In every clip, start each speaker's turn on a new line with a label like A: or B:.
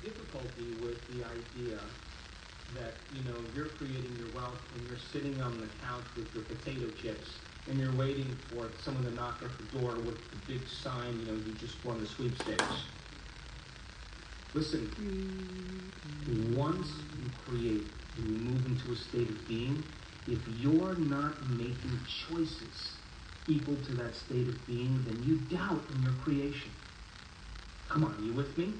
A: difficulty with the idea that, you're creating your wealth and you're sitting on the couch with your potato chips and you're waiting for someone to knock at the door with the big sign, you just won the sweepstakes. Listen, once you create and you move into a state of being, if you're not making choices equal to that state of being, then you doubt in your creation. Come on, are you with me?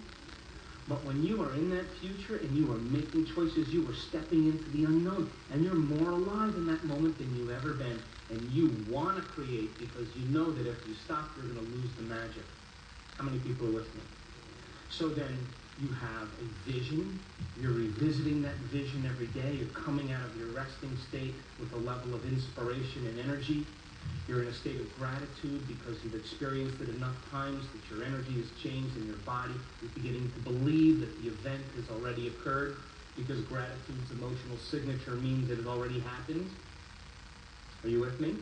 A: But when you are in that future and you are making choices, you are stepping into the unknown, and you're more alive in that moment than you've ever been, and you want to create because you know that if you stop, you're going to lose the magic. How many people are with me? So then you have a vision. You're revisiting that vision every day. You're coming out of your resting state with a level of inspiration and energy. You're in a state of gratitude because you've experienced it enough times that your energy has changed and your body is beginning to believe that the event has already occurred, because gratitude's emotional signature means that it already happened. Are you with me?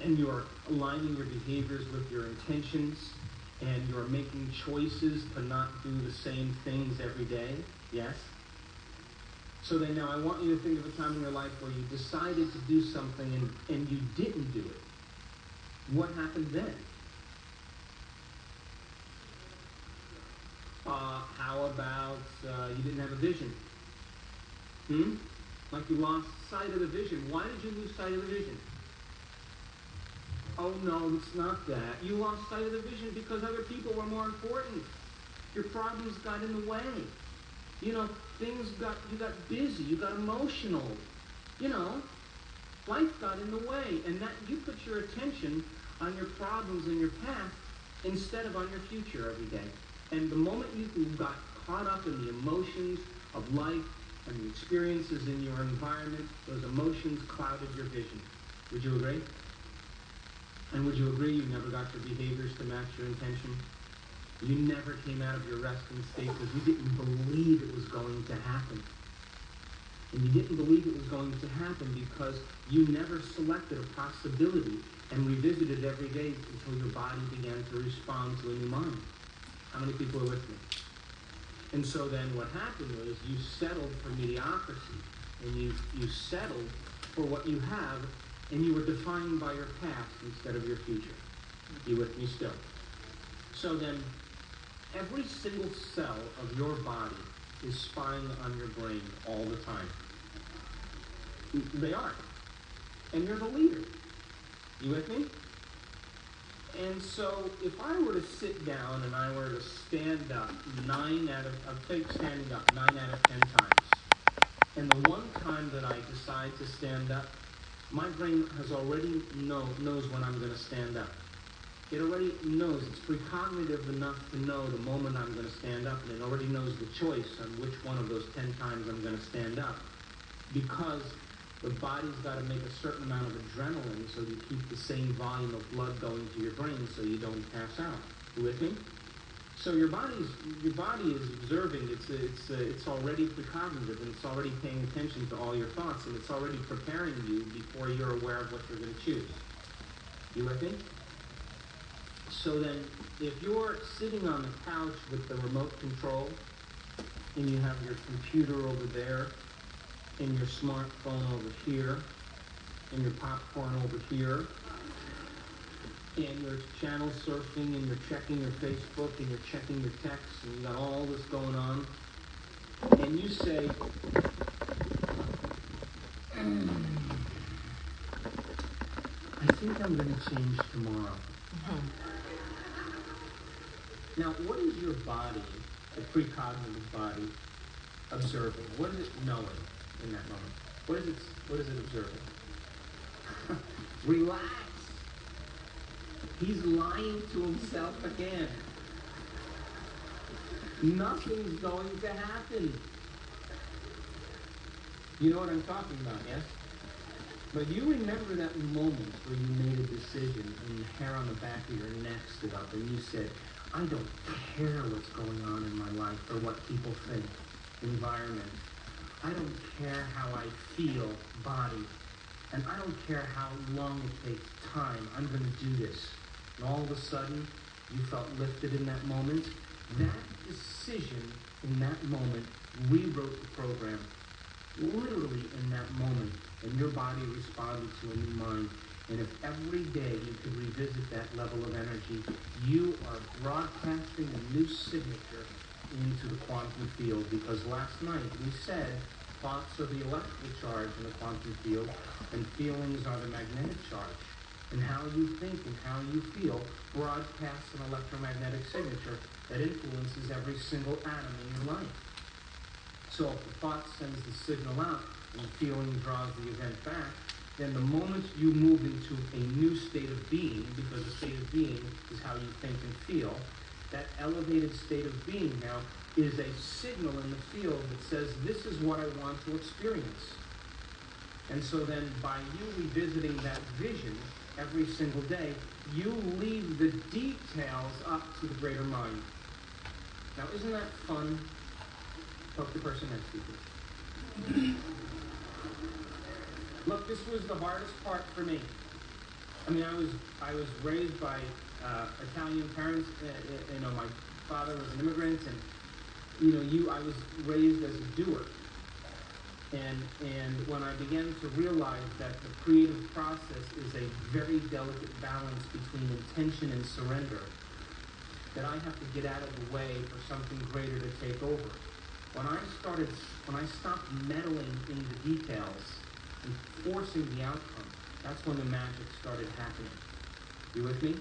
A: And you're aligning your behaviors with your intentions, and you're making choices to not do the same things every day. Yes? So then now I want you to think of a time in your life where you decided to do something and you didn't do it. What happened then? How about you didn't have a vision? Like you lost sight of the vision. Why did you lose sight of the vision? Oh no, it's not that. You lost sight of the vision because other people were more important. Your problems got in the way. You got busy, you got emotional. Life got in the way, and that you put your attention on your problems and your past instead of on your future every day. And the moment you got caught up in the emotions of life and the experiences in your environment, those emotions clouded your vision. Would you agree? And would you agree you never got your behaviors to match your intention? You never came out of your resting state because you didn't believe it was going to happen. And you didn't believe it was going to happen because you never selected a possibility and revisited every day until your body began to respond to a new mind. How many people are with me? And so then what happened was you settled for mediocrity, and you settled for what you have, and you were defined by your past instead of your future. You with me still? So then every single cell of your body is spying on your brain all the time. They are. And you're the leader. You with me? And so if I were to sit down and I were to stand up I'll take standing up 9 out of 10 times. And the one time that I decide to stand up, my brain has already knows when I'm going to stand up. It already knows. It's precognitive enough to know the moment I'm going to stand up, and it already knows the choice on which one of those 10 times I'm going to stand up. Because the body's got to make a certain amount of adrenaline so you keep the same volume of blood going to your brain so you don't pass out. You with me? So your body is observing. It's already precognitive, and it's already paying attention to all your thoughts, and it's already preparing you before you're aware of what you're going to choose. You with me? So then, if you're sitting on the couch with the remote control, and you have your computer over there, and your smartphone over here, and your popcorn over here, and you're channel surfing, and you're checking your Facebook, and you're checking your texts, and you got all this going on, and you say, I think I'm going to change tomorrow. Now, what is your body, the precognitive body, observing? What is it knowing in that moment? What is it observing? Relax. He's lying to himself again. Nothing's going to happen. You know what I'm talking about, yes? But you remember that moment where you made a decision and the hair on the back of your neck stood up and you said, I don't care what's going on in my life or what people think, environment. I don't care how I feel, body. And I don't care how long it takes, time. I'm going to do this. And all of a sudden, you felt lifted in that moment. That decision in that moment rewrote the program, literally in that moment, and your body responded to a new mind. And if every day you could revisit that level of energy, you are broadcasting a new signature into the quantum field. Because last night we said thoughts are the electrical charge in the quantum field, and feelings are the magnetic charge. And how you think and how you feel broadcasts an electromagnetic signature that influences every single atom in your life. So if the thought sends the signal out and the feeling draws the event back, then the moment you move into a new state of being, because a state of being is how you think and feel, that elevated state of being now is a signal in the field that says, this is what I want to experience. And so then by you revisiting that vision every single day, you leave the details up to the greater mind. Now, isn't that fun? Poke the person next to you. Look, this was the hardest part for me. I mean, I was raised by Italian parents. My father was an immigrant, and I was raised as a doer. And when I began to realize that the creative process is a very delicate balance between intention and surrender, that I have to get out of the way for something greater to take over. When I stopped meddling in the details and forcing the outcome, that's when the magic started happening. You with me?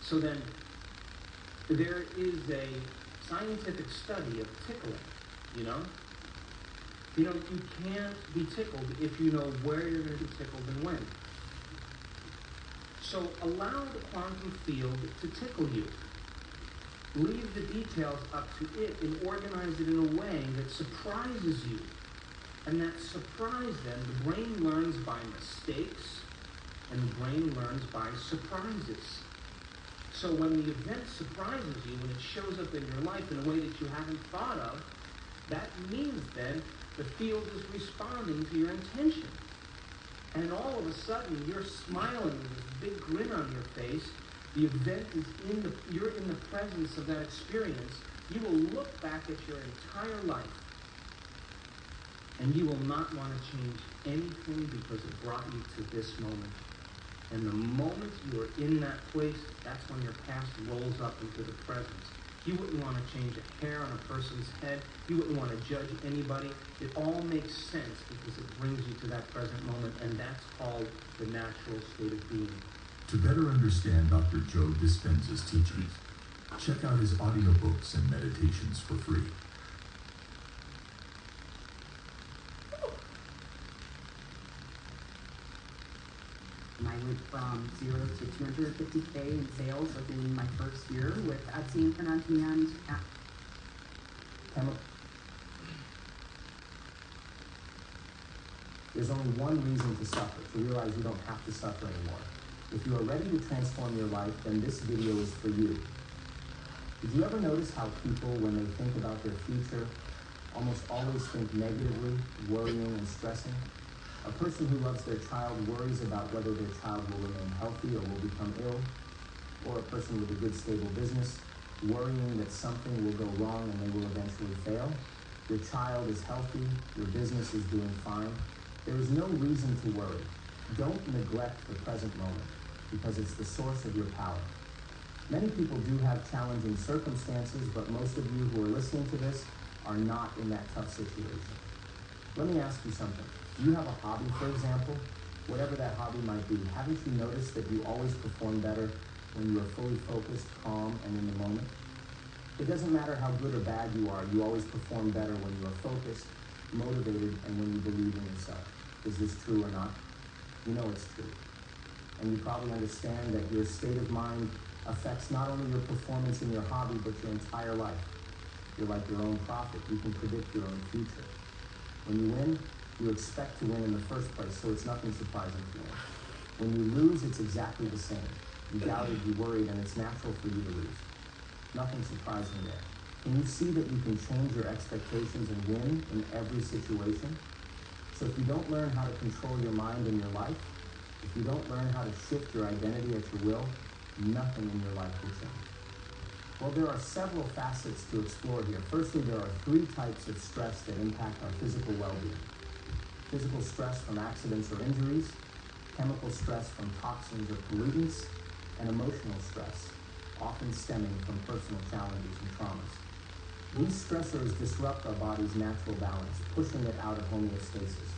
A: So then, there is a scientific study of tickling, you know? You can't be tickled if you know where you're going to be tickled and when. So allow the quantum field to tickle you. Leave the details up to it and organize it in a way that surprises you. And that surprise then, the brain learns by mistakes, and the brain learns by surprises. So when the event surprises you, when it shows up in your life in a way that you haven't thought of, that means then the field is responding to your intention. And all of a sudden, you're smiling with this big grin on your face. The event is you're in the presence of that experience. You will look back at your entire life, and you will not want to change anything because it brought you to this moment. And the moment you are in that place, that's when your past rolls up into the present. You wouldn't want to change a hair on a person's head. You wouldn't want to judge anybody. It all makes sense because it brings you to that present moment, and that's called the natural state of being.
B: To better understand Dr. Joe Dispenza's teachings, check out his audiobooks and meditations for free.
C: And I went from 0 to 250K in sales within my first year with Etsy and print on demand.
D: There's only one reason to suffer, to realize you don't have to suffer anymore. If you are ready to transform your life, then this video is for you. Did you ever notice how people, when they think about their future, almost always think negatively, worrying and stressing? A person who loves their child worries about whether their child will remain healthy or will become ill. Or a person with a good, stable business, worrying that something will go wrong and they will eventually fail. Your child is healthy, your business is doing fine. There is no reason to worry. Don't neglect the present moment, because it's the source of your power. Many people do have challenging circumstances, but most of you who are listening to this are not in that tough situation. Let me ask you something. Do you have a hobby, for example? Whatever that hobby might be, haven't you noticed that you always perform better when you are fully focused, calm, and in the moment? It doesn't matter how good or bad you are, you always perform better when you are focused, motivated, and when you believe in yourself. Is this true or not? You know it's true. And you probably understand that your state of mind affects not only your performance in your hobby, but your entire life. You're like your own prophet. You can predict your own future. When you win, you expect to win in the first place, so it's nothing surprising to win. When you lose, it's exactly the same. You doubted, you worried, and it's natural for you to lose. Nothing surprising there. Can you see that you can change your expectations and win in every situation? So if you don't learn how to control your mind and your life, if you don't learn how to shift your identity at your will, nothing in your life will change. Well, there are several facets to explore here. Firstly, there are 3 types of stress that impact our physical well-being. Physical stress from accidents or injuries, chemical stress from toxins or pollutants, and emotional stress, often stemming from personal challenges and traumas. These stressors disrupt our body's natural balance, pushing it out of homeostasis.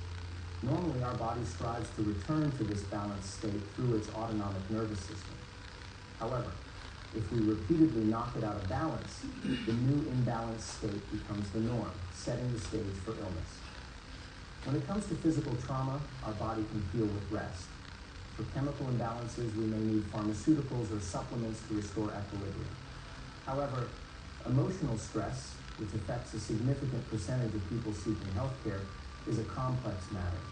D: Normally, our body strives to return to this balanced state through its autonomic nervous system. However, if we repeatedly knock it out of balance, the new imbalanced state becomes the norm, setting the stage for illness. When it comes to physical trauma, our body can heal with rest. For chemical imbalances, we may need pharmaceuticals or supplements to restore equilibrium. However, emotional stress, which affects a significant percentage of people seeking healthcare, is a complex matter.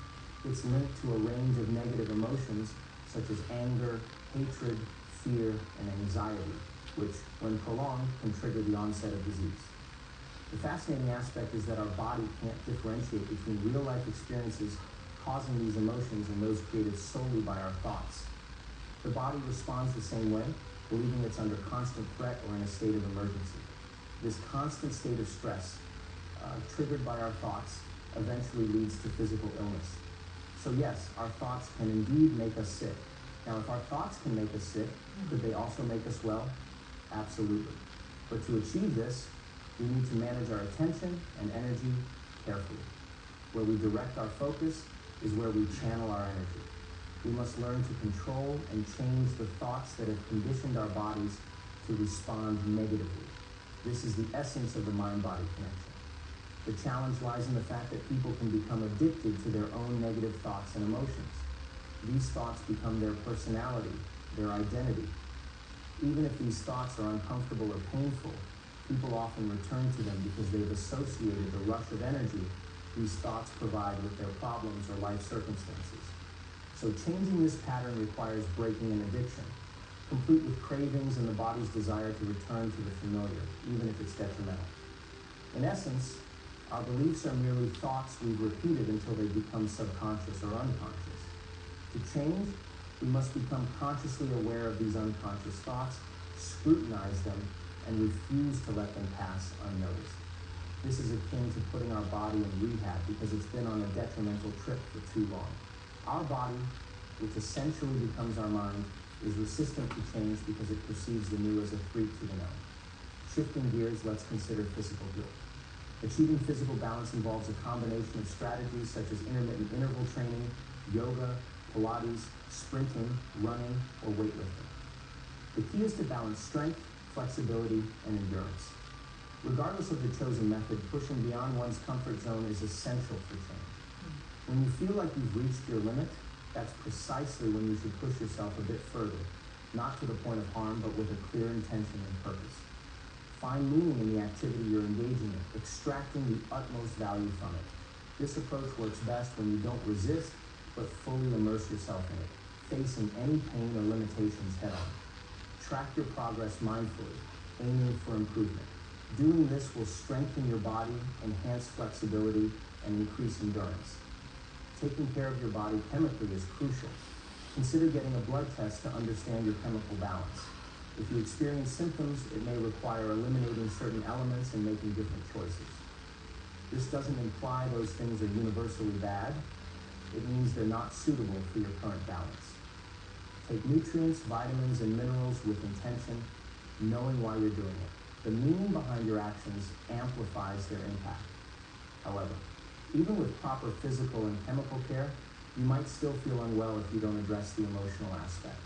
D: It's linked to a range of negative emotions such as anger, hatred, fear, and anxiety, which, when prolonged, can trigger the onset of disease. The fascinating aspect is that our body can't differentiate between real-life experiences causing these emotions and those created solely by our thoughts. The body responds the same way, believing it's under constant threat or in a state of emergency. This constant state of stress, triggered by our thoughts, eventually leads to physical illness. So yes, our thoughts can indeed make us sick. Now, if our thoughts can make us sick, could they also make us well? Absolutely. But to achieve this, we need to manage our attention and energy carefully. Where we direct our focus is where we channel our energy. We must learn to control and change the thoughts that have conditioned our bodies to respond negatively. This is the essence of the mind-body connection. The challenge lies in the fact that people can become addicted to their own negative thoughts and emotions. These thoughts become their personality, their identity. Even if these thoughts are uncomfortable or painful, people often return to them because they've associated the rush of energy these thoughts provide with their problems or life circumstances. So changing this pattern requires breaking an addiction, complete with cravings and the body's desire to return to the familiar, even if it's detrimental. In essence, our beliefs are merely thoughts we've repeated until they become subconscious or unconscious. To change, we must become consciously aware of these unconscious thoughts, scrutinize them, and refuse to let them pass unnoticed. This is akin to putting our body in rehab because it's been on a detrimental trip for too long. Our body, which essentially becomes our mind, is resistant to change because it perceives the new as a threat to the known. Shifting gears, let's consider physical healing. Achieving physical balance involves a combination of strategies such as intermittent interval training, yoga, Pilates, sprinting, running, or weightlifting. The key is to balance strength, flexibility, and endurance. Regardless of the chosen method, pushing beyond one's comfort zone is essential for change. When you feel like you've reached your limit, that's precisely when you should push yourself a bit further, not to the point of harm, but with a clear intention and purpose. Find meaning in the activity you're engaging in, extracting the utmost value from it. This approach works best when you don't resist, but fully immerse yourself in it, facing any pain or limitations head-on. Track your progress mindfully, aiming for improvement. Doing this will strengthen your body, enhance flexibility, and increase endurance. Taking care of your body chemically is crucial. Consider getting a blood test to understand your chemical balance. If you experience symptoms, it may require eliminating certain elements and making different choices. This doesn't imply those things are universally bad. It means they're not suitable for your current balance. Take nutrients, vitamins, and minerals with intention, knowing why you're doing it. The meaning behind your actions amplifies their impact. However, even with proper physical and chemical care, you might still feel unwell if you don't address the emotional aspect.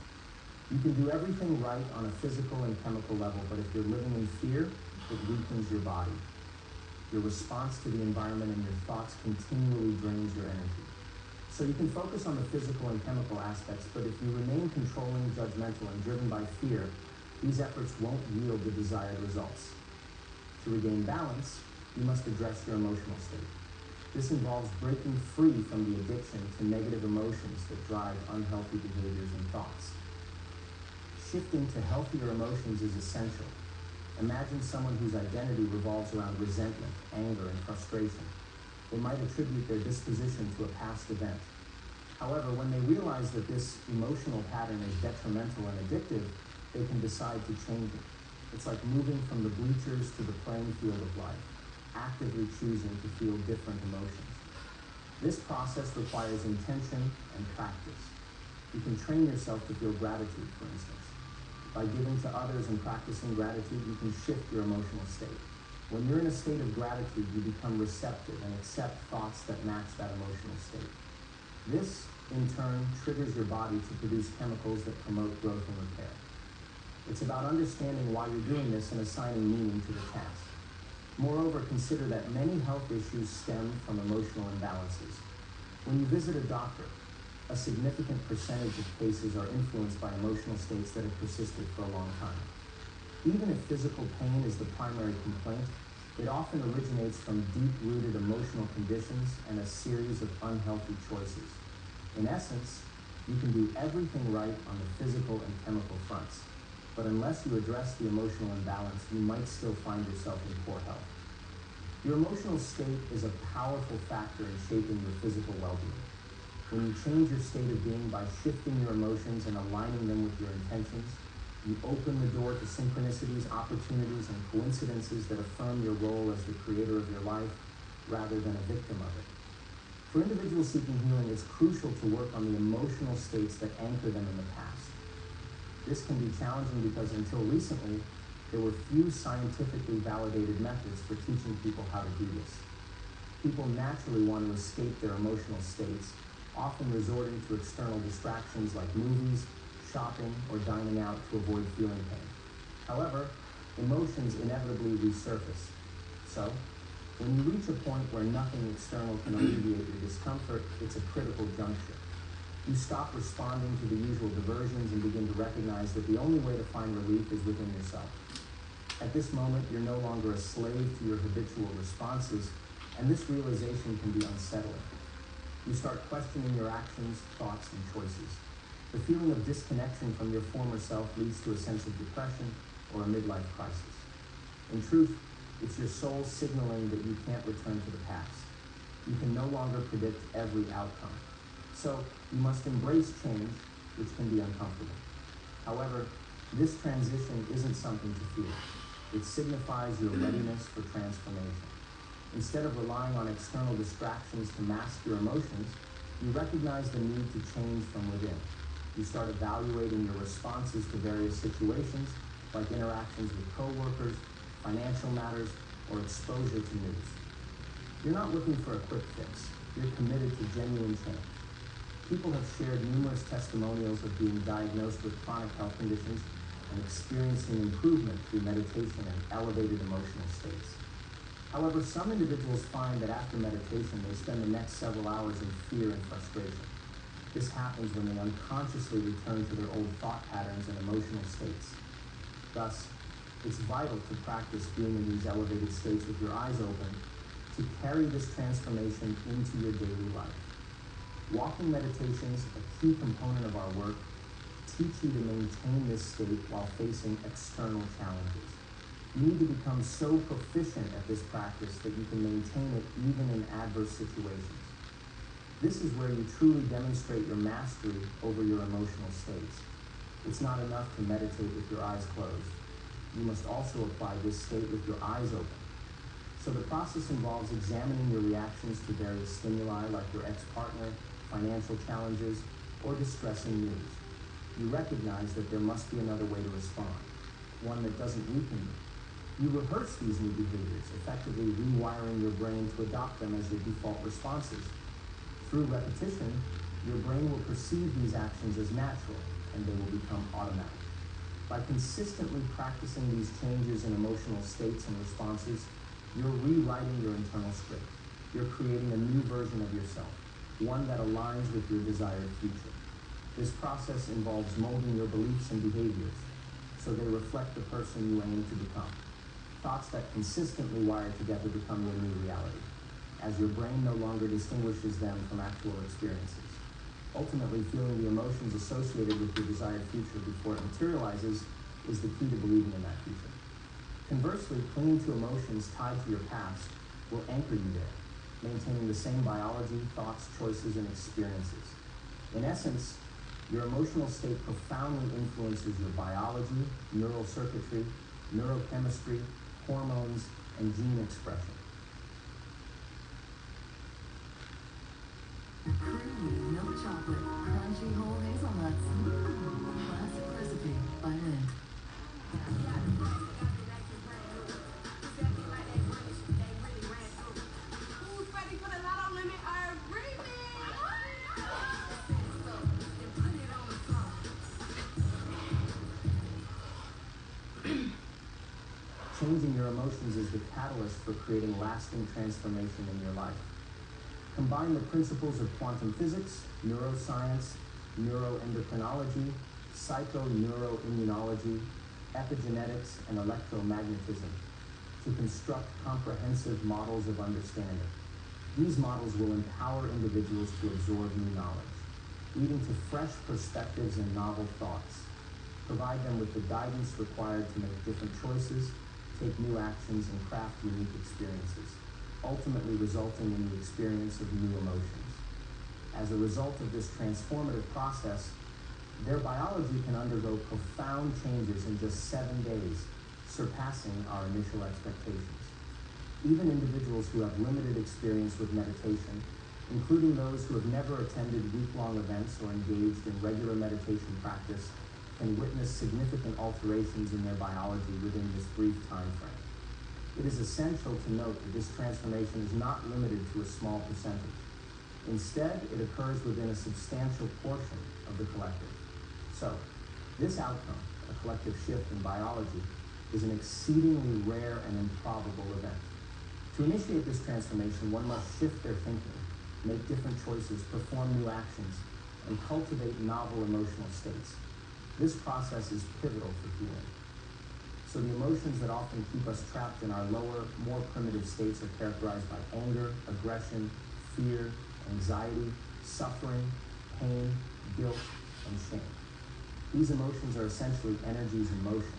D: You can do everything right on a physical and chemical level, but if you're living in fear, it weakens your body. Your response to the environment and your thoughts continually drains your energy. So you can focus on the physical and chemical aspects, but if you remain controlling, judgmental, and driven by fear, these efforts won't yield the desired results. To regain balance, you must address your emotional state. This involves breaking free from the addiction to negative emotions that drive unhealthy behaviors and thoughts. Shifting to healthier emotions is essential. Imagine someone whose identity revolves around resentment, anger, and frustration. They might attribute their disposition to a past event. However, when they realize that this emotional pattern is detrimental and addictive, they can decide to change it. It's like moving from the bleachers to the playing field of life, actively choosing to feel different emotions. This process requires intention and practice. You can train yourself to feel gratitude, for instance. By giving to others and practicing gratitude, you can shift your emotional state. When you're in a state of gratitude, you become receptive and accept thoughts that match that emotional state. This, in turn, triggers your body to produce chemicals that promote growth and repair. It's about understanding why you're doing this and assigning meaning to the task. Moreover, consider that many health issues stem from emotional imbalances. When you visit a doctor, a significant percentage of cases are influenced by emotional states that have persisted for a long time. Even if physical pain is the primary complaint, it often originates from deep-rooted emotional conditions and a series of unhealthy choices. In essence, you can do everything right on the physical and chemical fronts, but unless you address the emotional imbalance, you might still find yourself in poor health. Your emotional state is a powerful factor in shaping your physical well-being. When you change your state of being by shifting your emotions and aligning them with your intentions, you open the door to synchronicities, opportunities, and coincidences that affirm your role as the creator of your life rather than a victim of it. For individuals seeking healing, it's crucial to work on the emotional states that anchor them in the past. This can be challenging because until recently, there were few scientifically validated methods for teaching people how to do this. People naturally want to escape their emotional states, often resorting to external distractions like movies, shopping, or dining out to avoid feeling pain. However, emotions inevitably resurface. So, when you reach a point where nothing external can alleviate your discomfort, it's a critical juncture. You stop responding to the usual diversions and begin to recognize that the only way to find relief is within yourself. At this moment, you're no longer a slave to your habitual responses, and this realization can be unsettling. You start questioning your actions, thoughts, and choices. The feeling of disconnection from your former self leads to a sense of depression or a midlife crisis. In truth, it's your soul signaling that you can't return to the past. You can no longer predict every outcome. So, you must embrace change, which can be uncomfortable. However, this transition isn't something to fear. It signifies your readiness for transformation. Instead of relying on external distractions to mask your emotions, you recognize the need to change from within. You start evaluating your responses to various situations, like interactions with coworkers, financial matters, or exposure to news. You're not looking for a quick fix. You're committed to genuine change. People have shared numerous testimonials of being diagnosed with chronic health conditions and experiencing improvement through meditation and elevated emotional states. However, some individuals find that after meditation, they spend the next several hours in fear and frustration. This happens when they unconsciously return to their old thought patterns and emotional states. Thus, it's vital to practice being in these elevated states with your eyes open to carry this transformation into your daily life. Walking meditations, a key component of our work, teach you to maintain this state while facing external challenges. You need to become so proficient at this practice that you can maintain it even in adverse situations. This is where you truly demonstrate your mastery over your emotional states. It's not enough to meditate with your eyes closed. You must also apply this state with your eyes open. So the process involves examining your reactions to various stimuli like your ex-partner, financial challenges, or distressing news. You recognize that there must be another way to respond, one that doesn't weaken you. You rehearse these new behaviors, effectively rewiring your brain to adopt them as your default responses. Through repetition, your brain will perceive these actions as natural, and they will become automatic. By consistently practicing these changes in emotional states and responses, you're rewriting your internal script. You're creating a new version of yourself, one that aligns with your desired future. This process involves molding your beliefs and behaviors so they reflect the person you aim to become. Thoughts that consistently wire together become your new reality, as your brain no longer distinguishes them from actual experiences. Ultimately, feeling the emotions associated with your desired future before it materializes is the key to believing in that future. Conversely, clinging to emotions tied to your past will anchor you there, maintaining the same biology, thoughts, choices, and experiences. In essence, your emotional state profoundly influences your biology, neural circuitry, neurochemistry, hormones, and gene expression.
E: Creamy milk chocolate, crunchy whole hazelnuts. Classic recipe by Lind.
F: Who's ready for the Lotto Limit agreement?
D: Changing your emotions is the catalyst for creating lasting transformation in your life. Combine the principles of quantum physics, neuroscience, neuroendocrinology, psychoneuroimmunology, epigenetics, and electromagnetism to construct comprehensive models of understanding. These models will empower individuals to absorb new knowledge, leading to fresh perspectives and novel thoughts. Provide them with the guidance required to make different choices, take new actions, and craft unique experiences, ultimately resulting in the experience of new emotions. As a result of this transformative process, their biology can undergo profound changes in just 7 days, surpassing our initial expectations. Even individuals who have limited experience with meditation, including those who have never attended week-long events or engaged in regular meditation practice, can witness significant alterations in their biology within this brief time frame. It is essential to note that this transformation is not limited to a small percentage. Instead, it occurs within a substantial portion of the collective. So, this outcome, a collective shift in biology, is an exceedingly rare and improbable event. To initiate this transformation, one must shift their thinking, make different choices, perform new actions, and cultivate novel emotional states. This process is pivotal for healing. So the emotions that often keep us trapped in our lower, more primitive states are characterized by anger, aggression, fear, anxiety, suffering, pain, guilt, and shame. These emotions are essentially energies in motion.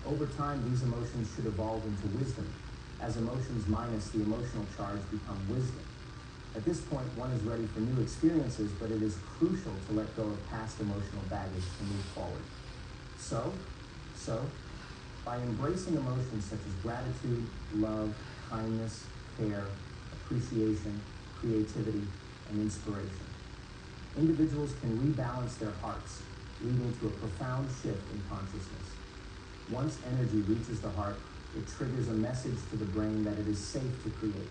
D: Over time, these emotions should evolve into wisdom, as emotions minus the emotional charge become wisdom. At this point, one is ready for new experiences, but it is crucial to let go of past emotional baggage to move forward. So, by embracing emotions such as gratitude, love, kindness, care, appreciation, creativity, and inspiration, individuals can rebalance their hearts, leading to a profound shift in consciousness. Once energy reaches the heart, it triggers a message to the brain that it is safe to create,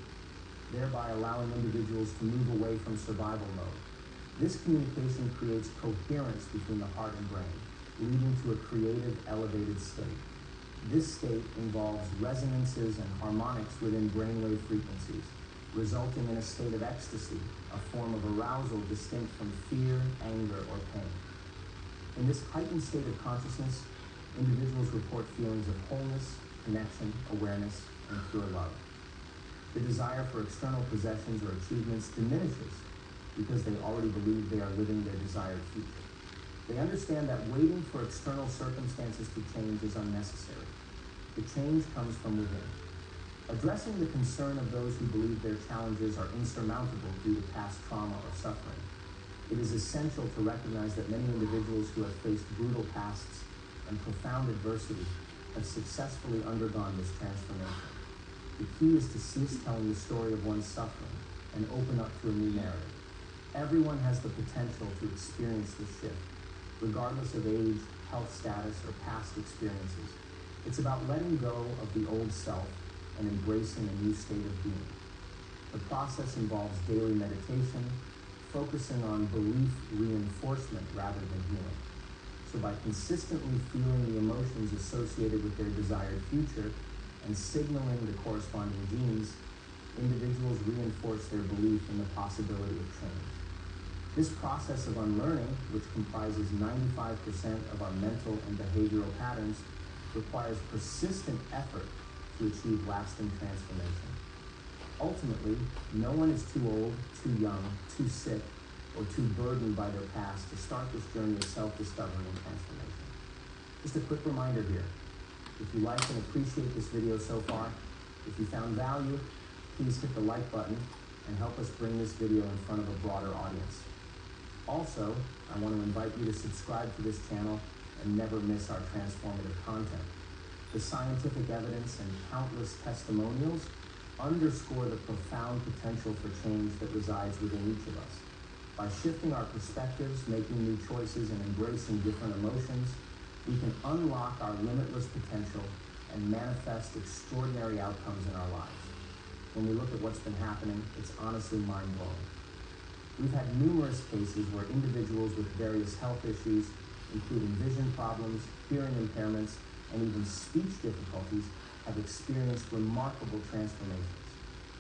D: thereby allowing individuals to move away from survival mode. This communication creates coherence between the heart and brain, leading to a creative, elevated state. This state involves resonances and harmonics within brainwave frequencies, resulting in a state of ecstasy, a form of arousal distinct from fear, anger, or pain. In this heightened state of consciousness, individuals report feelings of wholeness, connection, awareness, and pure love. The desire for external possessions or achievements diminishes because they already believe they are living their desired future. They understand that waiting for external circumstances to change is unnecessary. The change comes from within. Addressing the concern of those who believe their challenges are insurmountable due to past trauma or suffering, it is essential to recognize that many individuals who have faced brutal pasts and profound adversity have successfully undergone this transformation. The key is to cease telling the story of one's suffering and open up to a new narrative. Everyone has the potential to experience this shift, regardless of age, health status, or past experiences. It's about letting go of the old self and embracing a new state of being. The process involves daily meditation, focusing on belief reinforcement rather than healing. So by consistently feeling the emotions associated with their desired future and signaling the corresponding genes, individuals reinforce their belief in the possibility of change. This process of unlearning, which comprises 95% of our mental and behavioral patterns, requires persistent effort to achieve lasting transformation. Ultimately, no one is too old, too young, too sick, or too burdened by their past to start this journey of self-discovery and transformation. Just a quick reminder here, if you like and appreciate this video so far, if you found value, please hit the like button and help us bring this video in front of a broader audience. Also, I want to invite you to subscribe to this channel and never miss our transformative content. The scientific evidence and countless testimonials underscore the profound potential for change that resides within each of us. By shifting our perspectives, making new choices, and embracing different emotions, we can unlock our limitless potential and manifest extraordinary outcomes in our lives. When we look at what's been happening, it's honestly mind-blowing. We've had numerous cases where individuals with various health issues, including vision problems, hearing impairments, and even speech difficulties, have experienced remarkable transformations.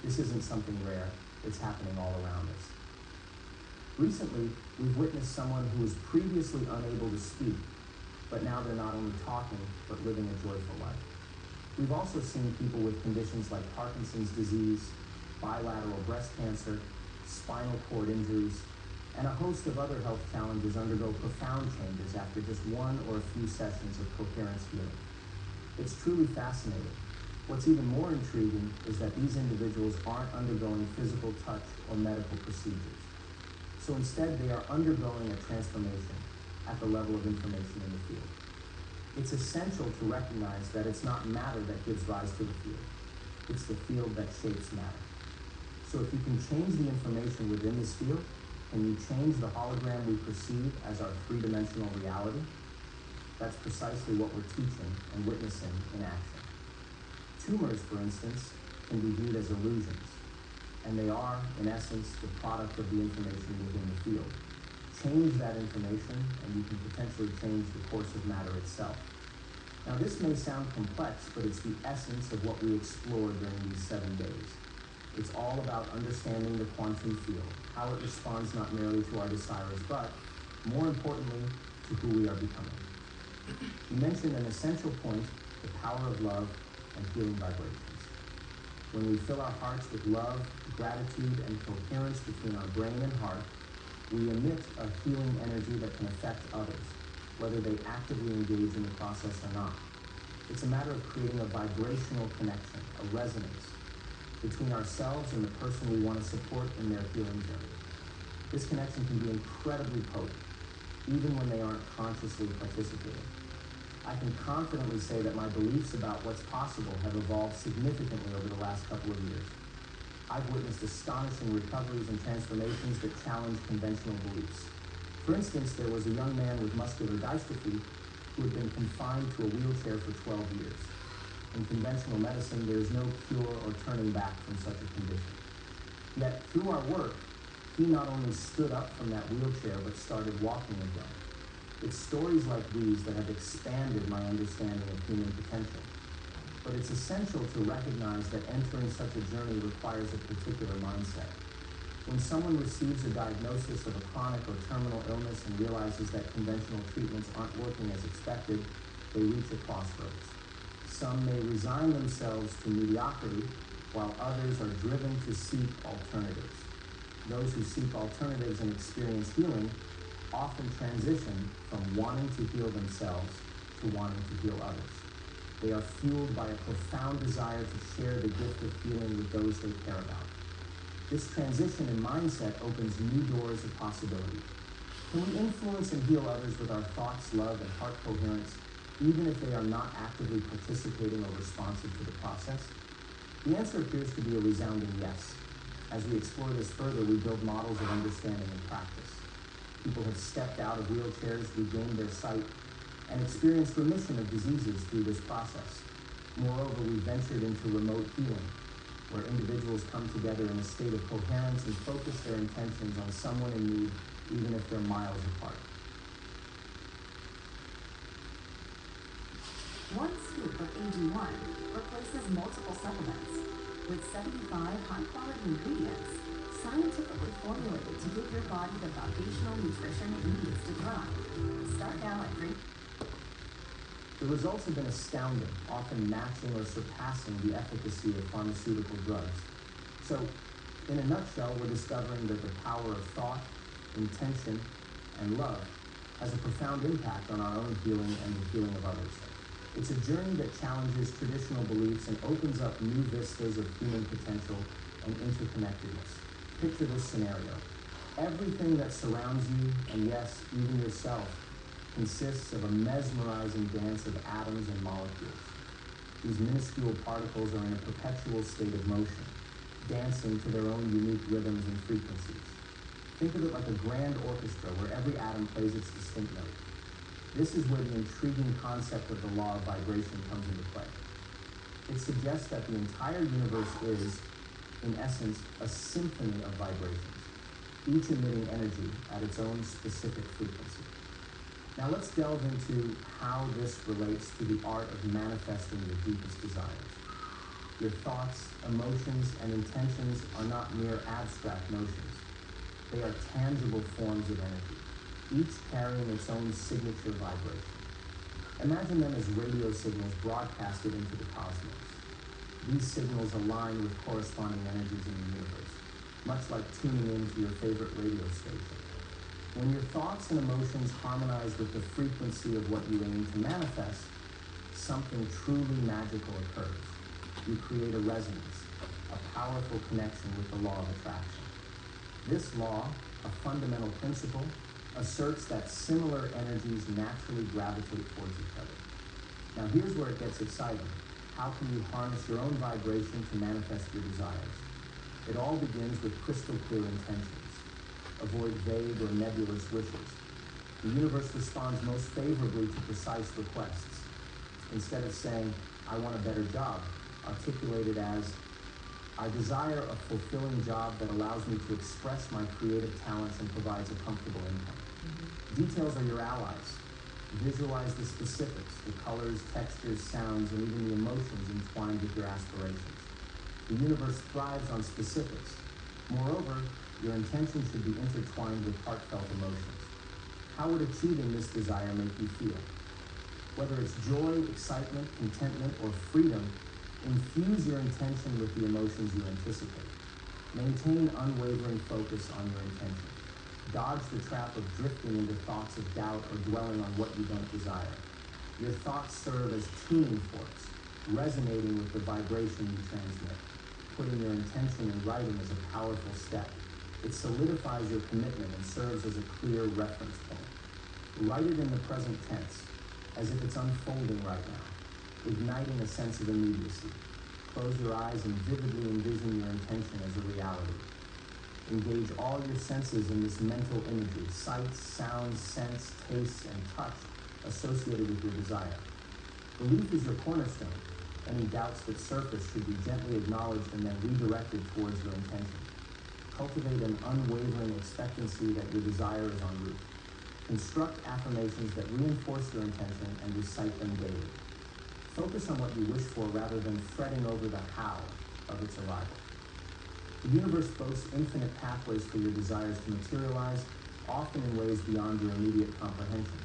D: This isn't something rare, it's happening all around us. Recently, we've witnessed someone who was previously unable to speak, but now they're not only talking, but living a joyful life. We've also seen people with conditions like Parkinson's disease, bilateral breast cancer, spinal cord injuries, and a host of other health challenges undergo profound changes after just one or a few sessions of coherence healing. It's truly fascinating. What's even more intriguing is that these individuals aren't undergoing physical touch or medical procedures. So instead, they are undergoing a transformation at the level of information in the field. It's essential to recognize that it's not matter that gives rise to the field. It's the field that shapes matter. So if you can change the information within this field, can you change the hologram we perceive as our three-dimensional reality? That's precisely what we're teaching and witnessing in action. Tumors, for instance, can be viewed as illusions, and they are, in essence, the product of the information within the field. Change that information, and you can potentially change the course of matter itself. Now, this may sound complex, but it's the essence of what we explore during these 7 days. It's all about understanding the quantum field, how it responds not merely to our desires, but, more importantly, to who we are becoming. You mentioned an essential point, the power of love and healing vibrations. When we fill our hearts with love, gratitude, and coherence between our brain and heart, we emit a healing energy that can affect others, whether they actively engage in the process or not. It's a matter of creating a vibrational connection, a resonance, between ourselves and the person we want to support in their healing journey. This connection can be incredibly potent, even when they aren't consciously participating. I can confidently say that my beliefs about what's possible have evolved significantly over the last couple of years. I've witnessed astonishing recoveries and transformations that challenge conventional beliefs. For instance, there was a young man with muscular dystrophy who had been confined to a wheelchair for 12 years. In conventional medicine, there is no cure or turning back from such a condition. Yet, through our work, he not only stood up from that wheelchair, but started walking again. It's stories like these that have expanded my understanding of human potential. But it's essential to recognize that entering such a journey requires a particular mindset. When someone receives a diagnosis of a chronic or terminal illness and realizes that conventional treatments aren't working as expected, they reach a crossroads. Some may resign themselves to mediocrity, while others are driven to seek alternatives. Those who seek alternatives and experience healing often transition from wanting to heal themselves to wanting to heal others. They are fueled by a profound desire to share the gift of healing with those they care about. This transition in mindset opens new doors of possibility. Can we influence and heal others with our thoughts, love, and heart coherence, even if they are not actively participating or responsive to the process? The answer appears to be a resounding yes. As we explore this further, we build models of understanding and practice. People have stepped out of wheelchairs, regained their sight, and experienced remission of diseases through this process. Moreover, we ventured into remote healing, where individuals come together in a state of coherence and focus their intentions on someone in need, even if they're miles apart.
E: One scoop of AG1 replaces multiple supplements with 75 high-quality ingredients scientifically formulated to give your body the foundational nutrition it needs to thrive. Start now at drink.
D: The results have been astounding, often matching or surpassing the efficacy of pharmaceutical drugs. So, in a nutshell, we're discovering that the power of thought, intention, and love has a profound impact on our own healing and the healing of others. It's a journey that challenges traditional beliefs and opens up new vistas of human potential and interconnectedness. Picture this scenario. Everything that surrounds you, and yes, even yourself, consists of a mesmerizing dance of atoms and molecules. These minuscule particles are in a perpetual state of motion, dancing to their own unique rhythms and frequencies. Think of it like a grand orchestra where every atom plays its distinct note. This is where the intriguing concept of the law of vibration comes into play. It suggests that the entire universe is, in essence, a symphony of vibrations, each emitting energy at its own specific frequency. Now let's delve into how this relates to the art of manifesting your deepest desires. Your thoughts, emotions, and intentions are not mere abstract notions. They are tangible forms of energy, each carrying its own signature vibration. Imagine them as radio signals broadcasted into the cosmos. These signals align with corresponding energies in the universe, much like tuning into your favorite radio station. When your thoughts and emotions harmonize with the frequency of what you aim to manifest, something truly magical occurs. You create a resonance, a powerful connection with the law of attraction. This law, a fundamental principle, asserts that similar energies naturally gravitate towards each other. Now here's where it gets exciting. How can you harness your own vibration to manifest your desires? It all begins with crystal clear intentions. Avoid vague or nebulous wishes. The universe responds most favorably to precise requests. Instead of saying, I want a better job, articulate it as, I desire a fulfilling job that allows me to express my creative talents and provides a comfortable income. Details are your allies. Visualize the specifics, the colors, textures, sounds, and even the emotions entwined with your aspirations. The universe thrives on specifics. Moreover, your intention should be intertwined with heartfelt emotions. How would achieving this desire make you feel? Whether it's joy, excitement, contentment, or freedom, infuse your intention with the emotions you anticipate. Maintain unwavering focus on your intention. Dodge the trap of drifting into thoughts of doubt or dwelling on what you don't desire. Your thoughts serve as tuning forks, resonating with the vibration you transmit. Putting your intention in writing is a powerful step. It solidifies your commitment and serves as a clear reference point. Write it in the present tense, as if it's unfolding right now, igniting a sense of immediacy. Close your eyes and vividly envision your intention as a reality. Engage all your senses in this mental imagery, sights, sounds, scents, tastes, and touch associated with your desire. Belief is your cornerstone. Any doubts that surface should be gently acknowledged and then redirected towards your intention. Cultivate an unwavering expectancy that your desire is en route. Construct affirmations that reinforce your intention and recite them daily. Focus on what you wish for rather than fretting over the how of its arrival. The universe boasts infinite pathways for your desires to materialize, often in ways beyond your immediate comprehension.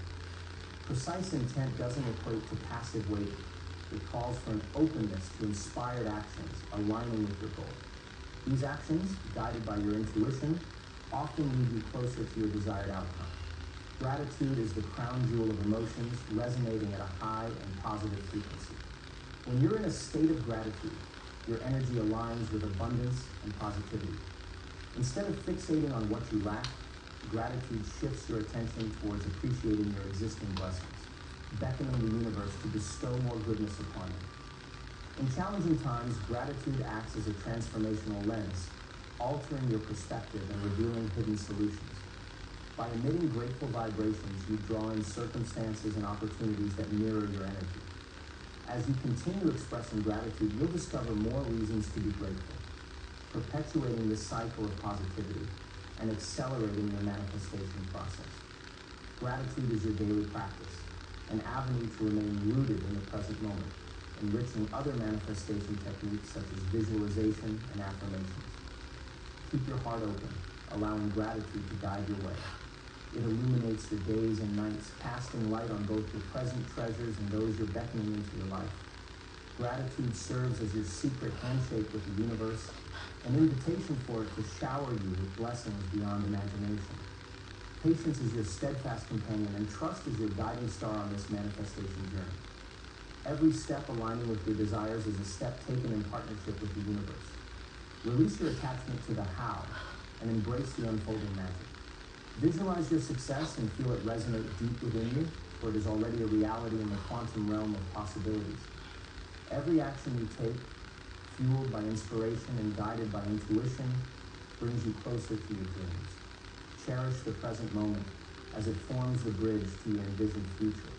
D: Precise intent doesn't equate to passive waiting. It calls for an openness to inspired actions aligning with your goal. These actions, guided by your intuition, often lead you closer to your desired outcome. Gratitude is the crown jewel of emotions, resonating at a high and positive frequency. When you're in a state of gratitude, your energy aligns with abundance and positivity. Instead of fixating on what you lack, gratitude shifts your attention towards appreciating your existing blessings, beckoning the universe to bestow more goodness upon you. In challenging times, gratitude acts as a transformational lens, altering your perspective and revealing hidden solutions. By emitting grateful vibrations, you draw in circumstances and opportunities that mirror your energy. As you continue expressing gratitude, you'll discover more reasons to be grateful, perpetuating this cycle of positivity and accelerating your manifestation process. Gratitude is your daily practice, an avenue to remain rooted in the present moment, enriching other manifestation techniques such as visualization and affirmations. Keep your heart open, allowing gratitude to guide your way. It illuminates your days and nights, casting light on both your present treasures and those you're beckoning into your life. Gratitude serves as your secret handshake with the universe, an invitation for it to shower you with blessings beyond imagination. Patience is your steadfast companion, and trust is your guiding star on this manifestation journey. Every step aligning with your desires is a step taken in partnership with the universe. Release your attachment to the how and embrace the unfolding magic. Visualize your success and feel it resonate deep within you, for it is already a reality in the quantum realm of possibilities. Every action you take, fueled by inspiration and guided by intuition, brings you closer to your dreams. Cherish the present moment as it forms the bridge to your envisioned future.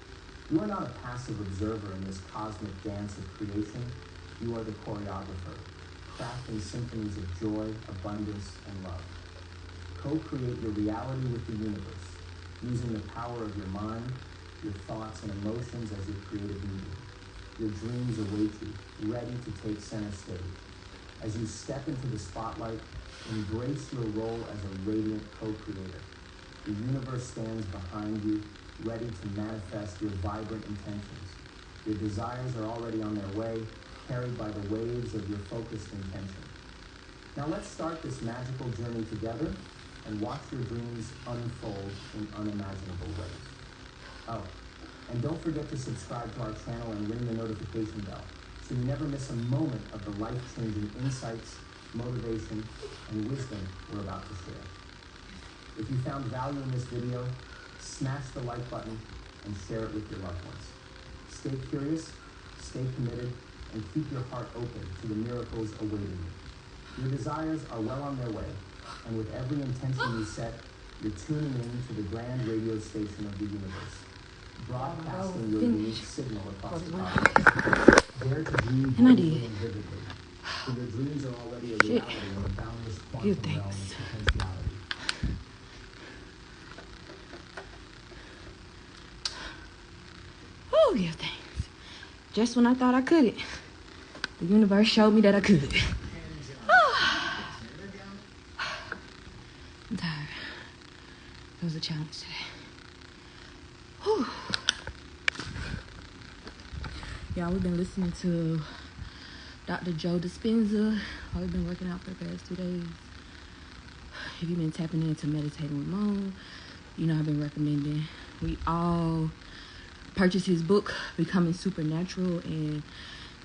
D: You are not a passive observer in this cosmic dance of creation. You are the choreographer, crafting symphonies of joy, abundance, and love. Co-create your reality with the universe, using the power of your mind, your thoughts, and emotions as your creative medium. Your dreams await you, ready to take center stage. As you step into the spotlight, embrace your role as a radiant co-creator. The universe stands behind you, ready to manifest your vibrant intentions. Your desires are already on their way, carried by the waves of your focused intention. Now let's start this magical journey together and watch your dreams unfold in unimaginable ways. Oh, and don't forget to subscribe to our channel and ring the notification bell so you never miss a moment of the life-changing insights, motivation, and wisdom we're about to share. If you found value in this video, smash the like button and share it with your loved ones. Stay curious, stay committed, and keep your heart open to the miracles awaiting you. Your desires are well on their way, and with every intention you set, you're tuning in to the grand radio station of the universe, broadcasting your unique signal across the cosmos. Dare to dream boldly and vividly, for your dreams are already a reality in the boundless quantum realm of potentiality.
G: Oh, give thanks. Just when I thought I couldn't, the universe showed me that I could. I'm tired. It was a challenge today. Whew. Yeah, we've been listening to Dr. Joe Dispenza while we've been working out for the past 2 days. If you've been tapping into meditating with Mo, you know I've been recommending we all purchase his book, Becoming Supernatural, and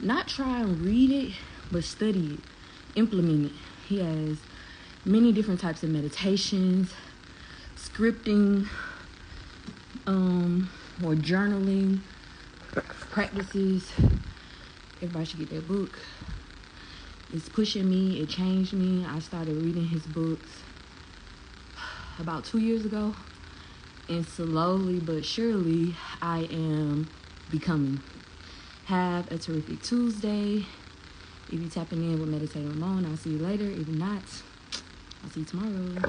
G: not try and read it, but study it, implement it. He has many different types of meditations, scripting, or journaling practices. Everybody should get that book. It's pushing me. It changed me. I started reading his books about 2 years ago, and slowly but surely I am becoming. Have a terrific Tuesday. If you're tapping in with Meditating with Mo, I'll see you later. If not, I'll see you tomorrow.